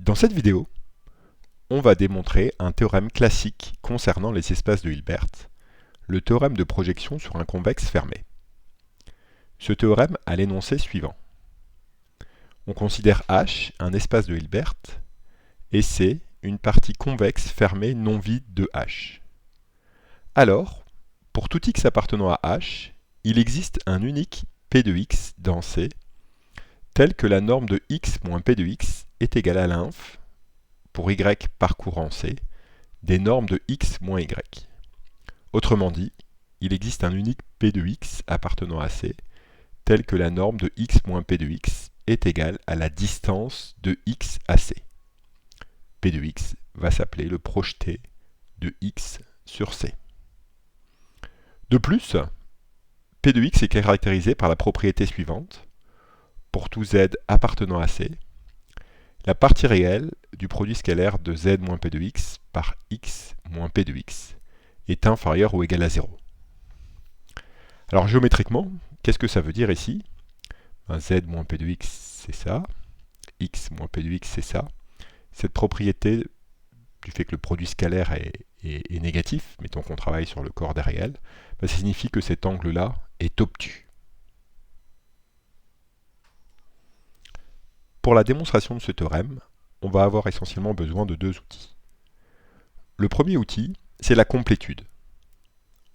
Dans cette vidéo, on va démontrer un théorème classique concernant les espaces de Hilbert, le théorème de projection sur un convexe fermé. Ce théorème a l'énoncé suivant. On considère H un espace de Hilbert et C une partie convexe fermée non vide de H. Alors, pour tout x appartenant à H, il existe un unique P de x dans C tel que la norme de x moins P de x est égale à l'inf pour y parcourant C, des normes de x moins y. Autrement dit, il existe un unique P de x appartenant à C, tel que la norme de x moins P de x est égale à la distance de x à C. P de x va s'appeler le projeté de x sur C. De plus, P de x est caractérisé par la propriété suivante. Pour tout z appartenant à C, la partie réelle du produit scalaire de z moins P de x par x moins P de x est inférieure ou égale à 0. Alors géométriquement, qu'est-ce que ça veut dire ici? Z moins P de x, c'est ça. X moins P de x, c'est ça. Cette propriété du fait que le produit scalaire est négatif, mettons qu'on travaille sur le corps des réels, ça signifie que cet angle-là est obtus. Pour la démonstration de ce théorème, on va avoir essentiellement besoin de deux outils. Le premier outil, c'est la complétude.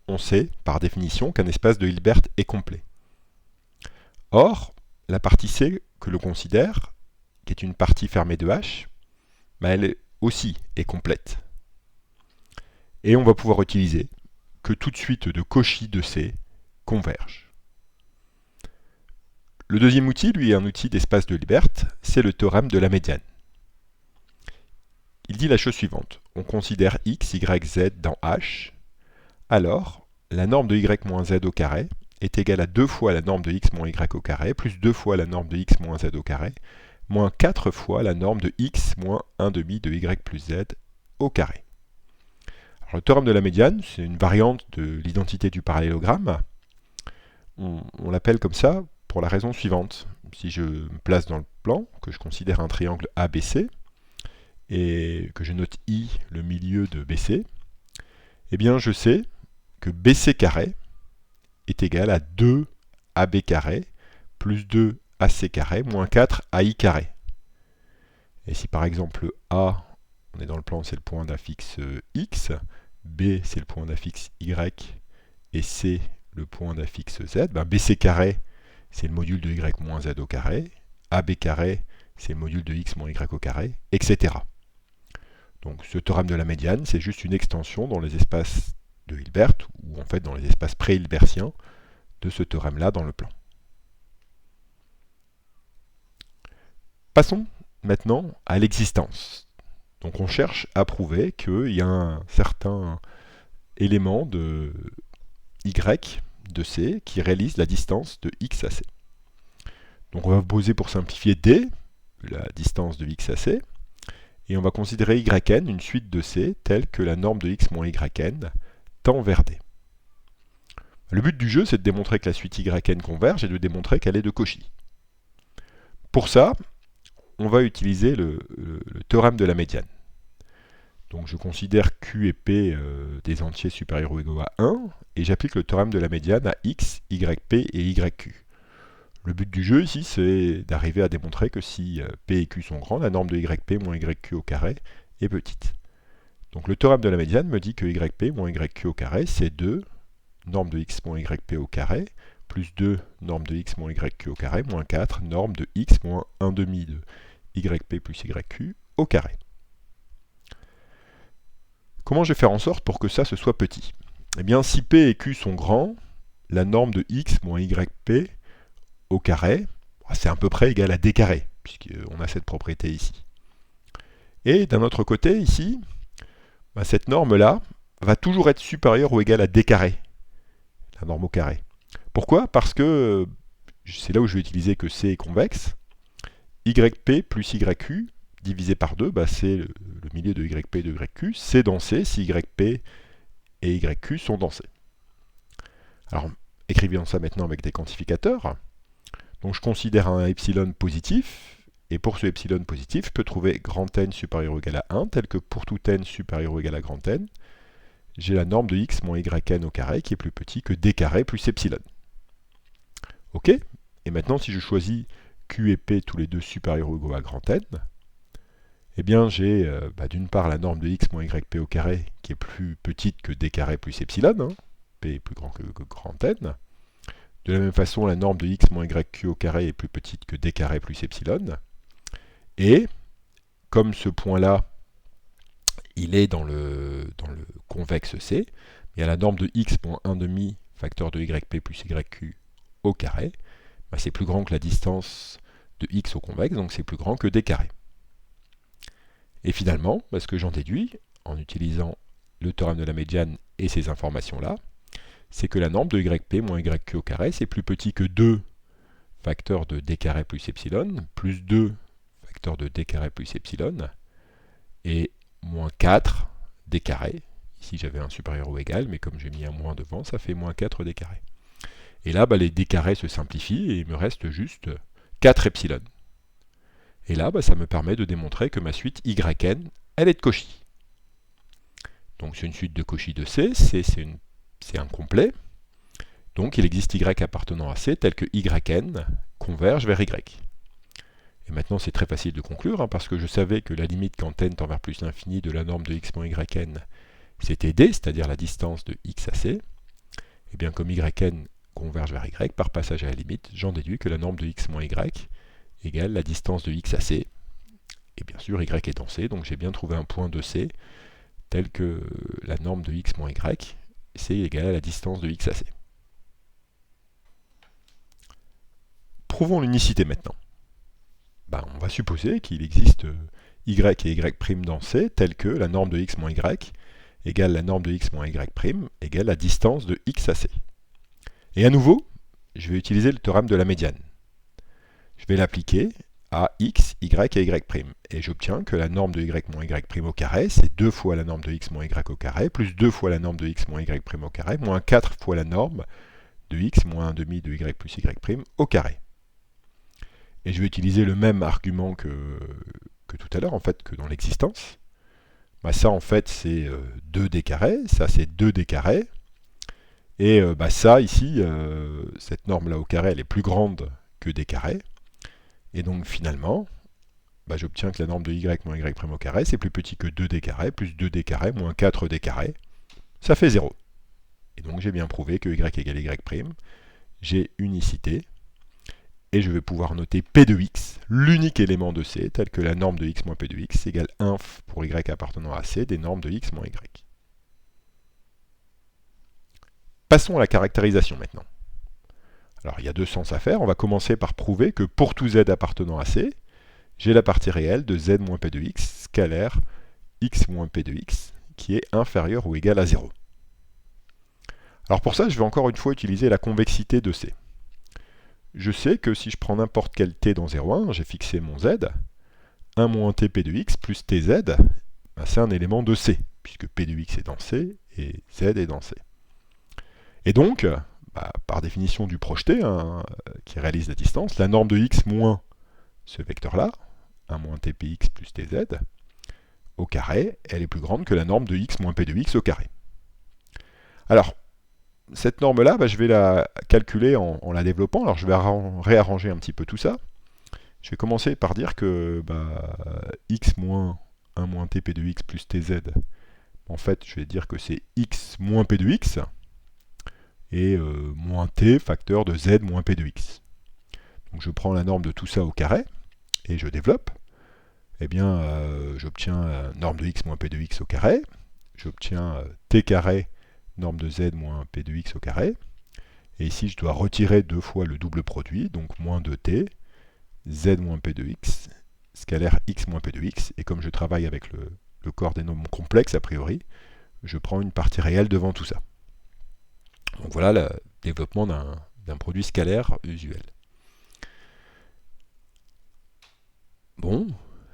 On sait, par définition, qu'un espace de Hilbert est complet. Or, la partie C que l'on considère, qui est une partie fermée de H, elle aussi est complète. Et on va pouvoir utiliser que toute suite de Cauchy de C converge. Le deuxième outil, lui, est un outil d'espace de Hilbert, c'est le théorème de la médiane. Il dit la chose suivante. On considère x, y, z dans H, alors la norme de y moins z au carré est égale à 2 fois la norme de x moins y au carré, plus 2 fois la norme de x moins z au carré, moins 4 fois la norme de x moins 1 demi de y plus z au carré. Alors, le théorème de la médiane, c'est une variante de l'identité du parallélogramme. On l'appelle comme ça pour la raison suivante. Si je me place dans le plan, que je considère un triangle ABC, et que je note I, le milieu de BC, eh bien je sais que BC carré est égal à 2 AB carré plus 2 AC carré moins 4 AI carré. Et si par exemple A, on est dans le plan, c'est le point d'affixe X, B c'est le point d'affixe Y, et C le point d'affixe Z, BC carré c'est le module de Y moins Z au carré, AB carré c'est le module de X moins Y au carré, etc. Donc ce théorème de la médiane, c'est juste une extension dans les espaces de Hilbert, ou en fait dans les espaces pré-hilbertiens, de ce théorème-là dans le plan. Passons maintenant à l'existence. Donc on cherche à prouver qu'il y a un certain élément de Y, de C, qui réalise la distance de X à C. Donc on va poser pour simplifier D, la distance de X à C, et on va considérer yn, une suite de C, telle que la norme de x moins yn tend vers D. Le but du jeu, c'est de démontrer que la suite yn converge et de démontrer qu'elle est de Cauchy. Pour ça, on va utiliser le théorème de la médiane. Donc je considère Q et P des entiers supérieurs ou égaux à 1, et j'applique le théorème de la médiane à x, yp et yq. Le but du jeu ici, c'est d'arriver à démontrer que si P et Q sont grands, la norme de yp moins yq au carré est petite. Donc le théorème de la médiane me dit que yp moins yq au carré, c'est 2 norme de x moins yp au carré, plus 2 norme de x moins yq au carré, moins 4 norme de x moins 1 demi de yp plus yq au carré. Comment je vais faire en sorte pour que ça se soit petit? Eh bien, si P et Q sont grands, la norme de x moins yp au carré, c'est à peu près égal à d carré, puisqu'on a cette propriété ici. Et d'un autre côté, ici, cette norme-là va toujours être supérieure ou égale à d carré, la norme au carré. Pourquoi? Parce que c'est là où je vais utiliser que C est convexe. Yp plus yq divisé par 2, c'est le milieu de yp et de yq. C'est dans C si yp et yq sont dans C. Alors, écrivons ça maintenant avec des quantificateurs. Donc je considère un epsilon positif, Et pour ce epsilon positif, je peux trouver grand N supérieur ou égal à 1, tel que pour tout n supérieur ou égal à grand N, j'ai la norme de x moins yn au carré qui est plus petit que d carré plus epsilon. Ok. Et maintenant, si je choisis q et p tous les deux supérieurs ou égaux à grand N, eh bien j'ai d'une part la norme de x moins yp au carré qui est plus petite que d carré plus epsilon, hein, p est plus grand que grand N. De la même façon, la norme de x moins yq au carré est plus petite que d carré plus epsilon. Et comme ce point-là, il est dans le convexe C, il y a la norme de x moins 1 demi facteur de yp plus yq au carré, c'est plus grand que la distance de x au convexe, donc c'est plus grand que d carré. Et finalement, ce que j'en déduis, en utilisant le théorème de la médiane et ces informations-là, c'est que la norme de yp moins yq au carré, c'est plus petit que 2 facteurs de d carré plus epsilon, plus 2 facteurs de d carré plus epsilon, et moins 4 d carré. Ici j'avais un supérieur ou égal, mais comme j'ai mis un moins devant, ça fait moins 4 d carré. Et là, les d carrés se simplifient et il me reste juste 4 epsilon. Et là, ça me permet de démontrer que ma suite yn, elle est de Cauchy. Donc c'est une suite de Cauchy de C, c'est un complet. Donc il existe y appartenant à C tel que yn converge vers y. Et maintenant c'est très facile de conclure, parce que je savais que la limite quand n tend vers plus l'infini de la norme de x moins yn, c'était d, c'est-à-dire la distance de x à c. Et bien comme yn converge vers y, par passage à la limite, j'en déduis que la norme de x moins y égale la distance de x à c. Et bien sûr, y est dans c, donc j'ai bien trouvé un point de c, tel que la norme de x moins y, c égale à la distance de x à c. Prouvons l'unicité maintenant. On va supposer qu'il existe y et y' dans c, tel que la norme de x moins y égale la norme de x moins y' égale la distance de x à c. Et à nouveau, je vais utiliser le théorème de la médiane. Je vais l'appliquer à x, y et y'. Et j'obtiens que la norme de y moins y' au carré, c'est 2 fois la norme de x moins y au carré, plus 2 fois la norme de x moins y' au carré, moins 4 fois la norme de x moins 1 demi de y plus y' au carré. Et je vais utiliser le même argument que tout à l'heure, en fait, que dans l'existence. Ça, en fait, c'est 2d carré, ça, c'est 2d carré. Et ça, ici, cette norme-là au carré, elle est plus grande que d carré. Et donc, finalement, j'obtiens que la norme de y moins y' au carré, c'est plus petit que 2d carré, plus 2d carré, moins 4d carré. Ça fait 0. Et donc, j'ai bien prouvé que y égale y', j'ai unicité. Et je vais pouvoir noter p de x, l'unique élément de C, tel que la norme de x moins p de x égale 1 pour y appartenant à C des normes de x moins y. Passons à la caractérisation maintenant. Alors il y a deux sens à faire. On va commencer par prouver que pour tout z appartenant à C, j'ai la partie réelle de z moins p de x, scalaire x moins p de x, qui est inférieure ou égale à 0. Alors pour ça, je vais encore une fois utiliser la convexité de C. Je sais que si je prends n'importe quel t dans 0,1, j'ai fixé mon z, 1 moins tp de x plus tz, c'est un élément de C, puisque p de x est dans C et z est dans C. Et donc, par définition du projeté, qui réalise la distance, la norme de x moins ce vecteur-là, 1 moins tpx plus tz, au carré, elle est plus grande que la norme de x moins p de x au carré. Alors, cette norme-là, je vais la calculer en la développant. Alors je vais réarranger un petit peu tout ça. Je vais commencer par dire que x moins 1 moins tp de x plus tz, en fait, je vais dire que c'est x moins p de x, et moins t facteur de z moins p de x. Donc je prends la norme de tout ça au carré, et je développe. Eh bien, j'obtiens norme de x moins p de x au carré, j'obtiens t carré norme de z moins p de x au carré. Et ici, je dois retirer deux fois le double produit, donc moins 2t, z moins p de x, scalaire x moins p de x. Et comme je travaille avec le coordinome complexe, a priori, je prends une partie réelle devant tout ça. Donc voilà le développement d'un produit scalaire usuel. Bon,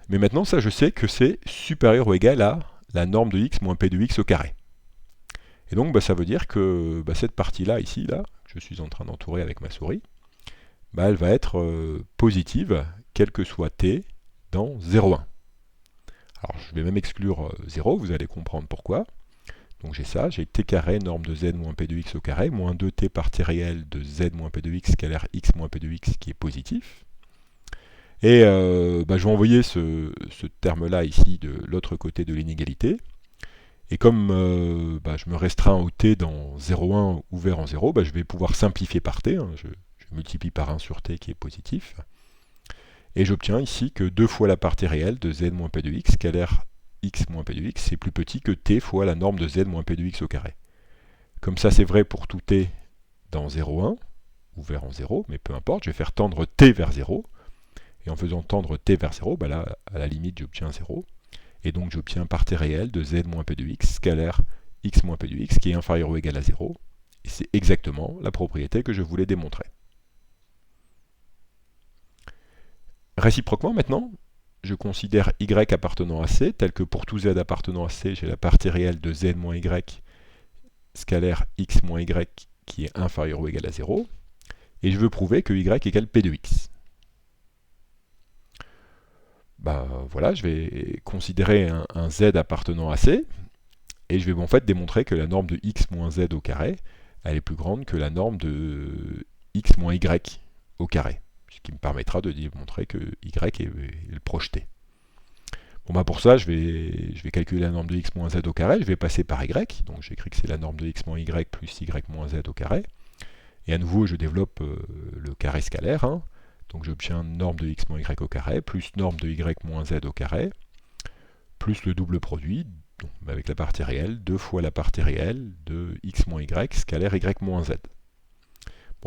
mais maintenant, ça, je sais que c'est supérieur ou égal à la norme de x moins p de x au carré. Et donc, ça veut dire que cette partie-là, ici, là, que je suis en train d'entourer avec ma souris, elle va être positive, quel que soit t, dans 0,1. Alors je vais même exclure 0, vous allez comprendre pourquoi. Donc j'ai ça, j'ai t carré norme de z moins p de x au carré, moins 2t partie réelle de z moins p de x scalaire x moins p de x qui est positif. Et je vais envoyer ce terme-là ici de l'autre côté de l'inégalité. Et comme je me restreins au t dans 0,1 ouvert en 0, je vais pouvoir simplifier par t. Je multiplie par 1 sur t qui est positif. Et j'obtiens ici que 2 fois la partie réelle de z moins p de x scalaire x moins p de x, c'est plus petit que t fois la norme de z moins p de x au carré. Comme ça c'est vrai pour tout t dans 0,1, ouvert en 0, mais peu importe, je vais faire tendre t vers 0. Et en faisant tendre t vers 0, là, à la limite, j'obtiens 0. Et donc j'obtiens par t réel de z moins p de x scalaire x moins p de x qui est inférieur ou égal à 0. Et c'est exactement la propriété que je voulais démontrer. Réciproquement maintenant, je considère y appartenant à c, tel que pour tout z appartenant à c, j'ai la partie réelle de z moins y scalaire x moins y qui est inférieur ou égal à 0. Et je veux prouver que y égale p de x. Voilà, je vais considérer un z appartenant à c, et je vais en fait démontrer que la norme de x moins z au carré, elle est plus grande que la norme de x moins y au carré, ce qui me permettra de démontrer que y est le projeté. Pour ça, je vais calculer la norme de x moins z au carré, je vais passer par y, donc j'écris que c'est la norme de x moins y plus y moins z au carré, et à nouveau je développe le carré scalaire, donc j'obtiens norme de x moins y au carré, plus norme de y moins z au carré, plus le double produit, donc avec la partie réelle, 2 fois la partie réelle de x moins y scalaire y moins z.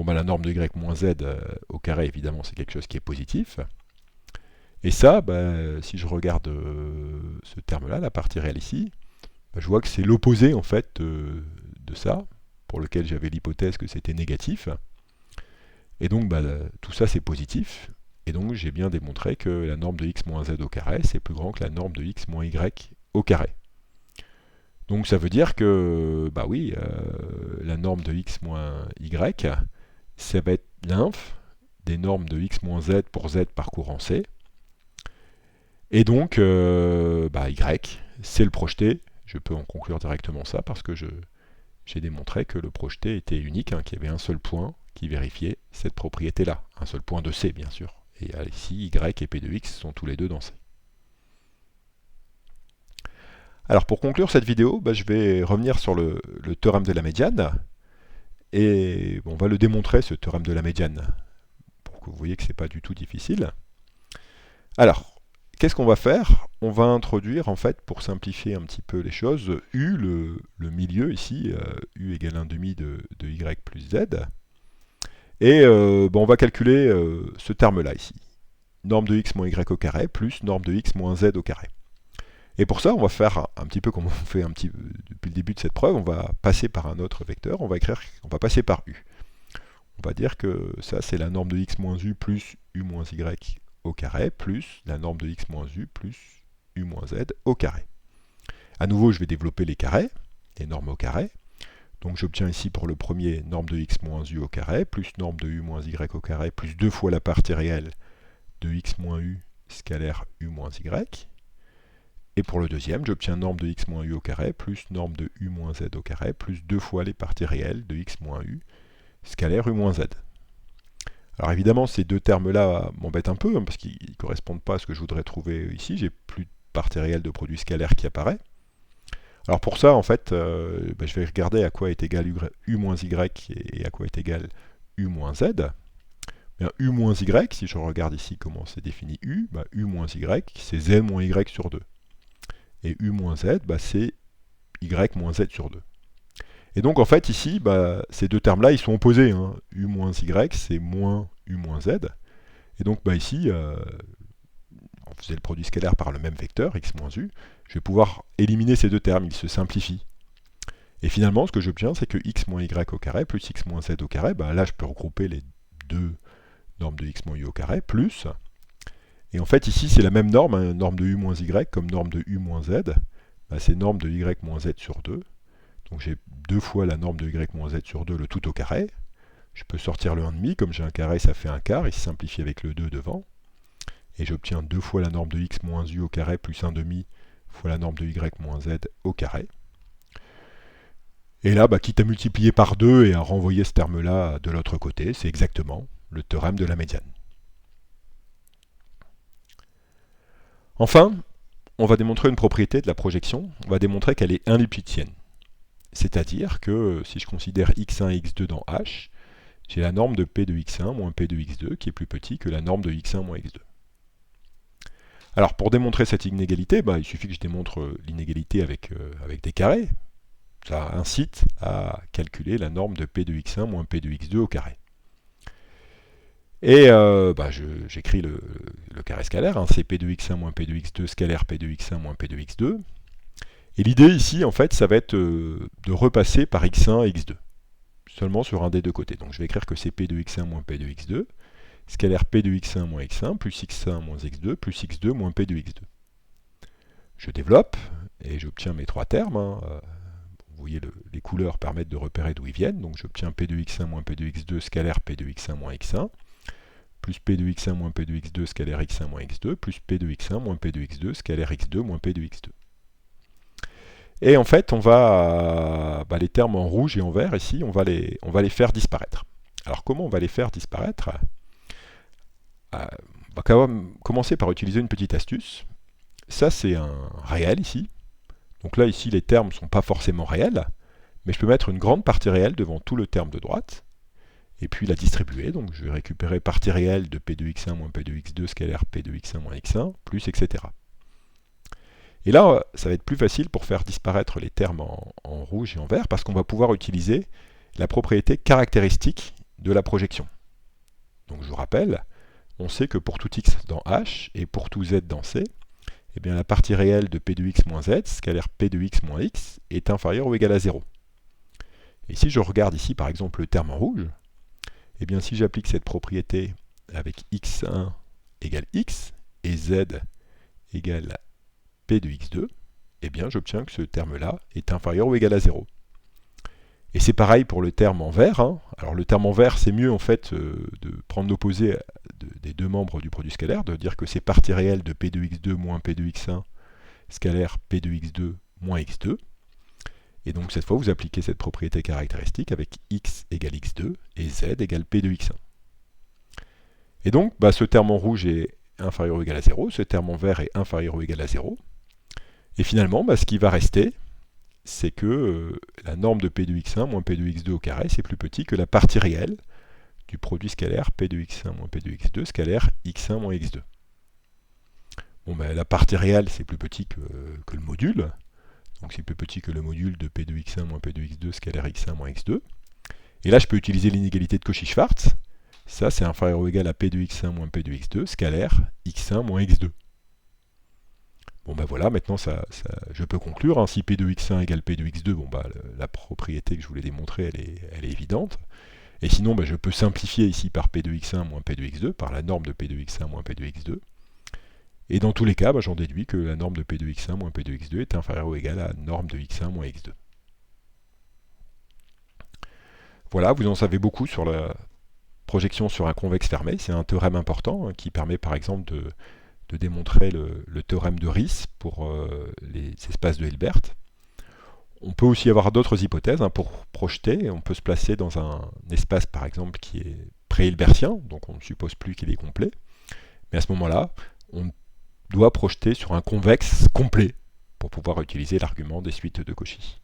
La norme de y moins z au carré, évidemment, c'est quelque chose qui est positif. Et ça, si je regarde ce terme-là, la partie réelle ici, je vois que c'est l'opposé en fait de ça, pour lequel j'avais l'hypothèse que c'était négatif. Et donc tout ça c'est positif, et donc j'ai bien démontré que la norme de x moins z au carré c'est plus grand que la norme de x moins y au carré. Donc ça veut dire que, la norme de x moins y, ça va être l'inf des normes de x moins z pour z parcourant c. Et donc, y, c'est le projeté. Je peux en conclure directement ça parce que j'ai démontré que le projeté était unique, qu'il y avait un seul point qui vérifiait cette propriété-là. Un seul point de C, bien sûr. Et ici, Y et P de X sont tous les deux dans C. Alors, pour conclure cette vidéo, je vais revenir sur le théorème de la médiane. Et on va le démontrer, ce théorème de la médiane, pour que vous voyez que ce n'est pas du tout difficile. Alors, qu'est-ce qu'on va faire? On va introduire, en fait, pour simplifier un petit peu les choses, U, le milieu ici, U égale 1,5 de Y plus Z. Et on va calculer ce terme-là ici. Norme de x moins y au carré plus norme de x moins z au carré. Et pour ça, on va faire un petit peu comme on fait depuis le début de cette preuve, on va passer par un autre vecteur, on va passer par U. On va dire que ça, c'est la norme de x moins u plus u moins y au carré, plus la norme de x moins u plus u moins z au carré. À nouveau, je vais développer les carrés, les normes au carré. Donc j'obtiens ici pour le premier norme de x moins u au carré, plus norme de u moins y au carré, plus 2 fois la partie réelle de x moins u scalaire u moins y. Et pour le deuxième, j'obtiens norme de x moins u au carré, plus norme de u moins z au carré, plus 2 fois les parties réelles de x moins u scalaire u moins z. Alors évidemment, ces deux termes-là m'embêtent un peu, parce qu'ils ne correspondent pas à ce que je voudrais trouver ici. J'ai plus de partie réelle de produit scalaire qui apparaît. Alors pour ça, en fait, je vais regarder à quoi est égal u moins y et à quoi est égal u moins z. Bien, u moins y, si je regarde ici comment c'est défini u, u moins y, c'est z moins y sur 2. Et u moins z, c'est y moins z sur 2. Et donc en fait ici, ces deux termes-là, ils sont opposés. U moins y, c'est moins u moins z. Et donc ici, on faisait le produit scalaire par le même vecteur, x moins u, je vais pouvoir éliminer ces deux termes, ils se simplifient. Et finalement, ce que j'obtiens, c'est que x moins y au carré plus x moins z au carré, là je peux regrouper les deux normes de x moins u au carré, plus, et en fait ici c'est la même norme, norme de u moins y comme norme de u moins z, c'est norme de y moins z sur 2, donc j'ai 2 fois la norme de y moins z sur 2, le tout au carré. Je peux sortir le 1,5, comme j'ai un carré ça fait un quart, il se simplifie avec le 2 devant. et j'obtiens 2 fois la norme de x moins u au carré plus 1 demi fois la norme de y moins z au carré. Et là, quitte à multiplier par 2 et à renvoyer ce terme-là de l'autre côté, c'est exactement le théorème de la médiane. Enfin, on va démontrer une propriété de la projection, on va démontrer qu'elle est inlipschitzienne. C'est-à-dire que si je considère x1 et x2 dans H, j'ai la norme de P de x1 moins P de x2 qui est plus petit que la norme de x1 moins x2. Alors pour démontrer cette inégalité, il suffit que je démontre l'inégalité avec des carrés. Ça incite à calculer la norme de P de x1 moins P de x2 au carré. Et j'écris le carré scalaire, c'est P de x1 moins P de x2 scalaire P de x1 moins P de x2. Et l'idée ici, en fait, ça va être de repasser par x1 et x2, seulement sur un des deux côtés. Donc je vais écrire que c'est P de x1 moins P de x2, scalaire P de x1 moins x1, plus x1 moins x2, plus x2 moins P de x2. Je développe, et j'obtiens mes trois termes. Vous voyez, les couleurs permettent de repérer d'où ils viennent. Donc j'obtiens P de x1 moins P de x2, scalaire P de x1 moins x1, plus P de x1 moins P de x2, scalaire x1 moins x2, plus P de x1 moins P de x2, scalaire x2 moins P de x2. Et en fait, on va les termes en rouge et en vert ici, on va les faire disparaître. Alors comment on va les faire disparaître? On va quand même commencer par utiliser une petite astuce. Ça c'est un réel ici. Donc là ici les termes ne sont pas forcément réels, mais je peux mettre une grande partie réelle devant tout le terme de droite, et puis la distribuer. Donc je vais récupérer partie réelle de P de x1 moins P de x2 scalaire P de x1 moins x1, plus etc. Et là, ça va être plus facile pour faire disparaître les termes en rouge et en vert, parce qu'on va pouvoir utiliser la propriété caractéristique de la projection. Donc je vous rappelle, on sait que pour tout x dans H et pour tout z dans C, eh bien, la partie réelle de P de x moins z, scalaire P de x moins x, est inférieure ou égale à 0. Et si je regarde ici par exemple le terme en rouge, eh bien si j'applique cette propriété avec x1 égale x et z égale P de x2, eh bien j'obtiens que ce terme-là est inférieur ou égal à 0. Et c'est pareil pour le terme en vert. Alors le terme en vert, c'est mieux en fait de prendre l'opposé des deux membres du produit scalaire, de dire que c'est partie réelle de P de x2 moins P de x1 scalaire P de x2 moins x2. Et donc cette fois, vous appliquez cette propriété caractéristique avec x égale x2 et z égale P de x1. Et donc, ce terme en rouge est inférieur ou égal à 0, ce terme en vert est inférieur ou égal à 0. Et finalement, ce qui va rester, c'est que la norme de P de x1 moins P de x2 au carré, c'est plus petit que la partie réelle du produit scalaire P de x1 moins P de x2 scalaire x1 moins x2. Bon, la partie réelle, c'est plus petit que le module. Donc c'est plus petit que le module de P de x1 moins P de x2 scalaire x1 moins x2. Et là, je peux utiliser l'inégalité de Cauchy-Schwarz. Ça, c'est inférieur ou égal à P de x1 moins P de x2 scalaire x1 moins x2. Bon voilà, maintenant je peux conclure. Si P de x1 égale P de x2, la propriété que je voulais démontrer, elle est évidente. Et sinon, je peux simplifier ici par P de x1 moins P de x2, par la norme de P de x1 moins P de x2. Et dans tous les cas, j'en déduis que la norme de P de x1 moins P de x2 est inférieure ou égale à la norme de x1 moins x2. Voilà, vous en savez beaucoup sur la projection sur un convexe fermé. C'est un théorème important qui permet par exemple de démontrer le théorème de Riesz pour les espaces de Hilbert. On peut aussi avoir d'autres hypothèses pour projeter. On peut se placer dans un espace par exemple qui est pré-hilbertien, donc on ne suppose plus qu'il est complet. Mais à ce moment-là, on doit projeter sur un convexe complet pour pouvoir utiliser l'argument des suites de Cauchy.